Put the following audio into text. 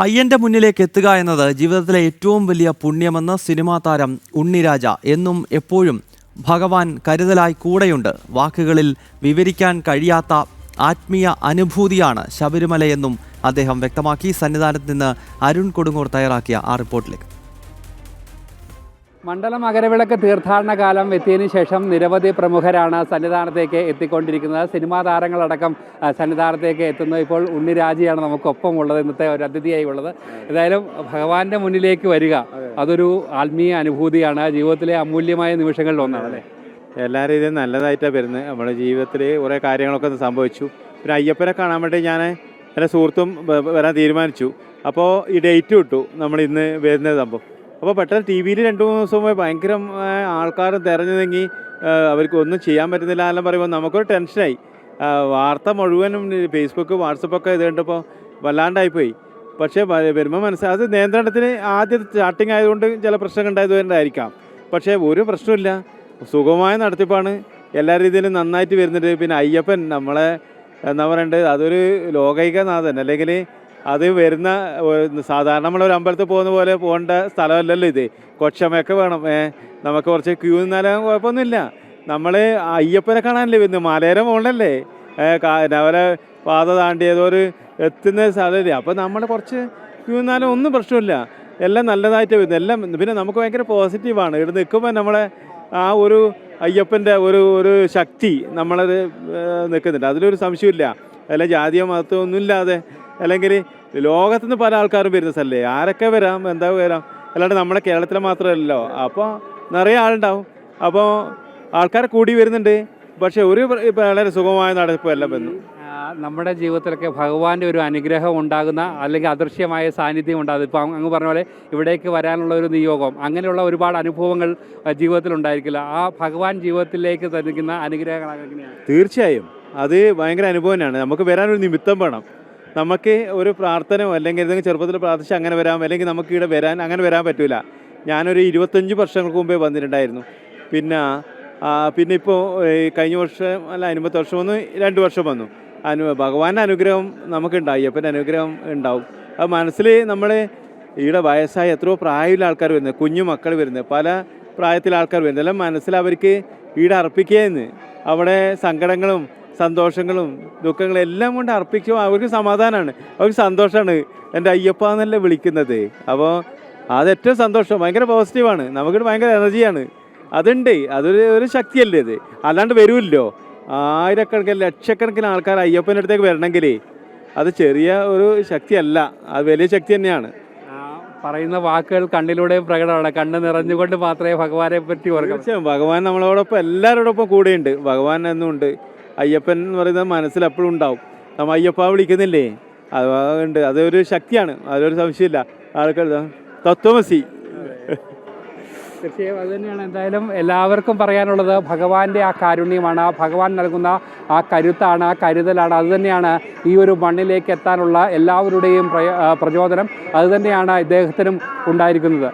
അയ്യന്റെ മുന്നിലേക്ക് എത്തുക എന്നത് ജീവിതത്തിലെ ഏറ്റവും വലിയ പുണ്യമെന്ന് സിനിമാ താരം ഉണ്ണിരാജ എന്നും എപ്പോഴും ഭഗവാൻ കരുതലായി കൂടെയുണ്ട്. വാക്കുകളിൽ വിവരിക്കാൻ കഴിയാത്ത ആത്മീയ അനുഭൂതിയാണ് ശബരിമലയെന്നും അദ്ദേഹം വ്യക്തമാക്കി. സന്നിധാനത്ത് നിന്ന് അരുൺ കൊടുങ്ങൂർ തയ്യാറാക്കിയ ആ റിപ്പോർട്ടിലേക്ക്. മണ്ഡല മകരവിളക്ക് തീർത്ഥാടന കാലം എത്തിയതിനു ശേഷം നിരവധി പ്രമുഖരാണ് സന്നിധാനത്തേക്ക് എത്തിക്കൊണ്ടിരിക്കുന്നത്. സിനിമാ താരങ്ങളടക്കം സന്നിധാനത്തേക്ക് എത്തുന്നത്. ഇപ്പോൾ ഉണ്ണിരാജയാണ് നമുക്കൊപ്പം ഉള്ളത്, ഇന്നത്തെ ഒരു അതിഥിയായി ഉള്ളത്. ഏതായാലും ഭഗവാന്റെ മുന്നിലേക്ക് വരിക അതൊരു ആത്മീയ അനുഭൂതിയാണ്, ജീവിതത്തിലെ അമൂല്യമായ നിമിഷങ്ങളിൽ ഒന്നാണ് അല്ലേ? എല്ലാ രീതിയിലും നല്ലതായിട്ടാണ് വരുന്നത്. നമ്മുടെ ജീവിതത്തിൽ കുറേ കാര്യങ്ങളൊക്കെ സംഭവിച്ചു. പിന്നെ അയ്യപ്പനെ കാണാൻ വേണ്ടി ഞാൻ എൻ്റെ സുഹൃത്തും വരാൻ തീരുമാനിച്ചു. അപ്പോൾ ഈ ഡേറ്റ് വിട്ടു, നമ്മൾ ഇന്ന് വരുന്നത് സംഭവം. അപ്പോൾ പെട്ടെന്ന് ടി വിയിൽ 2-3 ദിവസം പോയി ഭയങ്കര ആൾക്കാർ തിരഞ്ഞു നീങ്ങി അവർക്ക് ഒന്നും ചെയ്യാൻ പറ്റുന്നില്ല എല്ലാം പറയുമ്പോൾ നമുക്കൊരു ടെൻഷനായി. വാർത്ത മുഴുവനും ഫേസ്ബുക്ക് വാട്സപ്പൊക്കെ ഇത് കണ്ടപ്പോൾ വല്ലാണ്ടായിപ്പോയി. പക്ഷേ വരുമ്പോൾ മനസ്സിലായി അത് നിയന്ത്രണത്തിന് ആദ്യം സ്റ്റാർട്ടിങ് ആയതുകൊണ്ട് ചില പ്രശ്നങ്ങൾ ഉണ്ടായതുകൊണ്ടായിരിക്കാം. പക്ഷേ ഒരു പ്രശ്നമില്ല, സുഗമമായ നടത്തിപ്പാണ്, എല്ലാ രീതിയിലും നന്നായിട്ട് വരുന്നുണ്ട്. പിന്നെ അയ്യപ്പൻ നമ്മളെ എന്താ പറയേണ്ടത്, അതൊരു ലോകൈകനാഥൻ, അല്ലെങ്കിൽ അത് വരുന്ന സാധാരണ നമ്മളൊരു അമ്പലത്തിൽ പോകുന്ന പോലെ പോകേണ്ട സ്ഥലമല്ലല്ലോ ഇത്. കൊച്ചമയൊക്കെ വേണം, നമുക്ക് കുറച്ച് ക്യൂ നിന്നാലും കുഴപ്പമൊന്നുമില്ല. നമ്മൾ അയ്യപ്പനെ കാണാനല്ലേ വരുന്നത്, മലയുടെ മുകളിലല്ലേ അവരെ പാത താണ്ടി ഏതോ ഒരു എത്തുന്ന സ്ഥലമല്ലേ. അപ്പോൾ നമ്മൾ കുറച്ച് ക്യൂ നിന്നാലും ഒന്നും പ്രശ്നമില്ല, എല്ലാം നല്ലതായിട്ട് വരുന്നത് എല്ലാം. പിന്നെ നമുക്ക് ഭയങ്കര പോസിറ്റീവാണ് ഇവിടെ നിൽക്കുമ്പോൾ നമ്മളെ ആ ഒരു അയ്യപ്പൻ്റെ ഒരു ശക്തി നമ്മളത് നിൽക്കുന്നുണ്ട്, അതിലൊരു സംശയമില്ല. അല്ല ജാതിയോ മതത്തോ ഒന്നുമില്ലാതെ, അല്ലെങ്കിൽ ലോകത്തുനിന്ന് പല ആൾക്കാരും വരുന്ന സ്ഥലമല്ലേ, ആരൊക്കെ വരാം, എന്താ വരാം, അല്ലാണ്ട് നമ്മുടെ കേരളത്തിൽ മാത്രമല്ലല്ലോ. അപ്പോൾ നിറയെ ആളുണ്ടാവും, അപ്പോൾ ആൾക്കാർ കൂടി വരുന്നുണ്ട്. പക്ഷേ ഒരു വളരെ സുഗമമായ നടപ്പല്ല വന്നു. നമ്മുടെ ജീവിതത്തിലൊക്കെ ഭഗവാന്റെ ഒരു അനുഗ്രഹം ഉണ്ടാകുന്ന, അല്ലെങ്കിൽ അദൃശ്യമായ സാന്നിധ്യം ഉണ്ടാകും. ഇപ്പം അങ്ങ് പറഞ്ഞ പോലെ ഇവിടേക്ക് വരാനുള്ള ഒരു നിയോഗം, അങ്ങനെയുള്ള ഒരുപാട് അനുഭവങ്ങൾ ജീവിതത്തിൽ ഉണ്ടായിരിക്കില്ല. ആ ഭഗവാൻ ജീവിതത്തിലേക്ക് തന്നിരിക്കുന്ന അനുഗ്രഹങ്ങൾ എങ്ങനെയാണ്? തീർച്ചയായും അത് ഭയങ്കര അനുഭവം തന്നെയാണ്. നമുക്ക് വരാനൊരു നിമിത്തം വേണം. നമുക്ക് ഒരു പ്രാർത്ഥനയോ അല്ലെങ്കിൽ എന്തെങ്കിലും ചെറുപ്പത്തിൽ പ്രാർത്ഥിച്ച് അങ്ങനെ വരാം, അല്ലെങ്കിൽ നമുക്ക് ഇവിടെ വരാൻ അങ്ങനെ വരാൻ പറ്റില്ല. ഞാനൊരു 25 വർഷങ്ങൾക്ക് മുമ്പേ വന്നിട്ടുണ്ടായിരുന്നു. പിന്നെ ഇപ്പോൾ കഴിഞ്ഞ വർഷം അല്ല 50 വർഷം വന്നു, 2 വർഷം വന്നു. ഭഗവാന്റെ അനുഗ്രഹം നമുക്കുണ്ടാവും, അയ്യപ്പൻ്റെ അനുഗ്രഹം ഉണ്ടാവും. അത് മനസ്സിൽ നമ്മൾ ഇവിടെ വയസ്സായ എത്രയോ പ്രായമുള്ള ആൾക്കാർ വരുന്നത്, കുഞ്ഞു മക്കൾ വരുന്നത്, പല പ്രായത്തിലെ ആൾക്കാർ വരുന്നത്, എല്ലാം മനസ്സിൽ അവർക്ക് ഈടെ അർപ്പിക്കുകയെന്ന്. അവിടെ സങ്കടങ്ങളും സന്തോഷങ്ങളും ദുഃഖങ്ങളും എല്ലാം കൊണ്ട് അർപ്പിക്കും. അവർക്ക് സമാധാനമാണ്, അവർക്ക് സന്തോഷമാണ്. എൻ്റെ അയ്യപ്പ എന്നല്ലേ വിളിക്കുന്നത്. അപ്പോൾ അത് ഏറ്റവും സന്തോഷം, ഭയങ്കര പോസിറ്റീവാണ്, നമുക്കിവിടെ ഭയങ്കര എനർജിയാണ്. അതുണ്ട്, അതൊരു ശക്തിയല്ലേ ഇത്, അല്ലാണ്ട് വരുമല്ലോ. ആയിരക്കണക്കിന് ലക്ഷക്കണക്കിന് ആൾക്കാർ അയ്യപ്പൻ്റെ അടുത്തേക്ക് വരണമെങ്കിൽ അത് ചെറിയ ഒരു ശക്തിയല്ല, അത് വലിയ ശക്തി തന്നെയാണ്. പറയുന്ന വാക്കുകൾ കണ്ണിലൂടെയും പ്രകടമാണ്, കണ്ണ് നിറഞ്ഞുകൊണ്ട് മാത്രമേ ഭഗവാനെ പറ്റി ഓർക്കാം. തീർച്ചയായും ഭഗവാൻ നമ്മളോടൊപ്പം എല്ലാവരോടൊപ്പം കൂടെയുണ്ട്. ഭഗവാൻ എന്നും ഉണ്ട്. അയ്യപ്പൻ എന്ന് പറയുന്നത് മനസ്സിൽ എപ്പോഴും ഉണ്ടാവും. നമ്മൾ അയ്യപ്പ വിളിക്കുന്നില്ലേ, അതുണ്ട്, അതൊരു ശക്തിയാണ്, അതൊരു സംശയമില്ല. ആൾക്കാർ തത്വമസി. തീർച്ചയായും അത് തന്നെയാണ്. എന്തായാലും എല്ലാവർക്കും പറയാനുള്ളത് ഭഗവാന്റെ ആ കാരുണ്യമാണ്, ആ ഭഗവാൻ നൽകുന്ന ആ കരുത്താണ്, ആ കരുതലാണ്. അതുതന്നെയാണ് ഈ ഒരു മണ്ണിലേക്ക് എത്താനുള്ള എല്ലാവരുടെയും പ്രചോദനം. അതുതന്നെയാണ് ഇദ്ദേഹത്തിനും ഉണ്ടായിരിക്കുന്നത്.